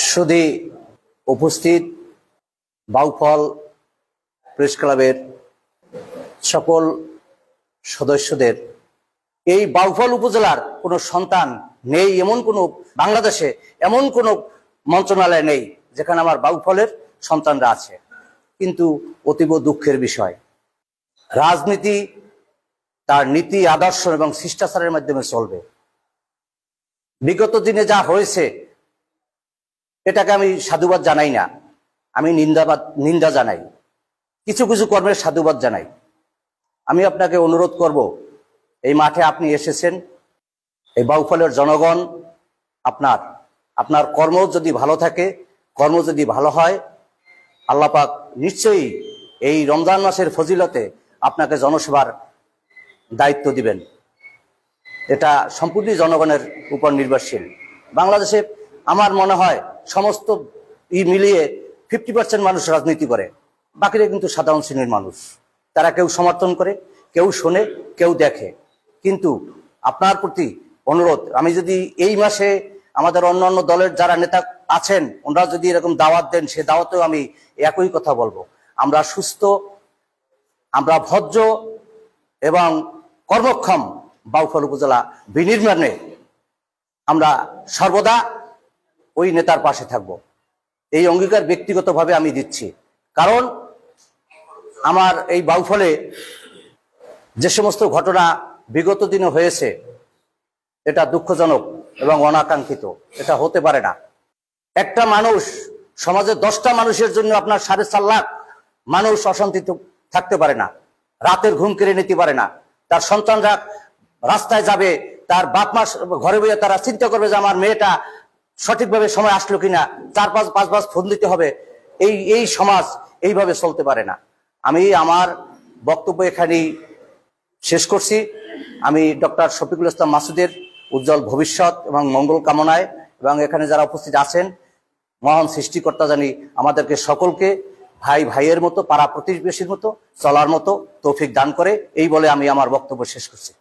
সুধী উপস্থিত বাউফল প্রেস ক্লাবের সকল সদস্যদের, এই বাউফল উপজেলার কোনো সন্তান নেই এমন কোনো, বাংলাদেশে এমন কোনো মন্ত্রণালয় নেই যেখানে আমার বাউফলের সন্তানরা আছে। কিন্তু অতীব দুঃখের বিষয়, রাজনীতি তার নীতি আদর্শ এবং শিষ্টাচারের মাধ্যমে চলবে। বিগত দিনে যা হয়েছে এটাকে আমি সাধুবাদ জানাই না, আমি নিন্দা জানাই, কিছু কিছু কর্মের সাধুবাদ জানাই। আমি আপনাকে অনুরোধ করব, এই মাঠে আপনি এসেছেন, এই বাউফলের জনগণ আপনার কর্ম যদি ভালো থাকে, কর্ম যদি ভালো হয়, আল্লাহ পাক নিশ্চয়ই এই রমজান মাসের ফজিলতে আপনাকে জনসেবার দায়িত্ব দিবেন। এটা সম্পূর্ণ জনগণের উপর নির্ভরশীল। বাংলাদেশে আমার মনে হয় সমস্ত মিলিয়ে 50% মানুষ রাজনীতি করে, বাকিরা কিন্তু সাধারণ শ্রেণীর মানুষ। তারা কেউ সমর্থন করে, কেউ শোনে, কেউ দেখে। কিন্তু আপনার প্রতি অনুরোধ, আমি যদি এই মাসে আমাদের অন্যান্য দলের যারা নেতা আছেন ওনারা যদি এরকম দাওয়াত দেন, সে দাওয়াতেও আমি একই কথা বলবো। আমরা সুস্থ, আমরা ভদ্র এবং কর্মক্ষম বাউফল উপজেলা বিনির্মাণে আমরা সর্বদা ওই নেতার পাশে থাকব, এই অঙ্গীকার ব্যক্তিগতভাবে আমি দিচ্ছি। কারণ আমার এই বাউফলে যে সমস্ত ঘটনা বিগত দিনে হয়েছে এটা দুঃখজনক এবং অনাকাঙ্ক্ষিত, এটা হতে পারে না। একটা মানুষ, সমাজে 10টা মানুষের জন্য আপনার 4.5 লাখ মানুষ অশান্তিতে থাকতে পারে না, রাতের ঘুম কেড়ে নিতে পারে না। তার সন্তানরা রাস্তায় যাবে, তার বাপ মা ঘরে বসে তারা চিন্তা করবে যে আমার মেয়েটা সঠিকভাবে সময় আসলো কিনা, 4-5 ফোন দিতে হবে। এই সমাজ এইভাবে চলতে পারে না। আমি আমার বক্তব্য এখানেই শেষ করছি। আমি ডক্টর শফিকুল ইসলাম মাসুদের উজ্জ্বল ভবিষ্যৎ এবং মঙ্গল কামনায় এবং এখানে যারা উপস্থিত আছেন মহান সৃষ্টিকর্তা জানি আমাদেরকে সকলকে ভাই ভাইয়ের মতো, পাড়া প্রতিবেশীর মতো চলার মতো তৌফিক দান করে, এই বলে আমি আমার বক্তব্য শেষ করছি।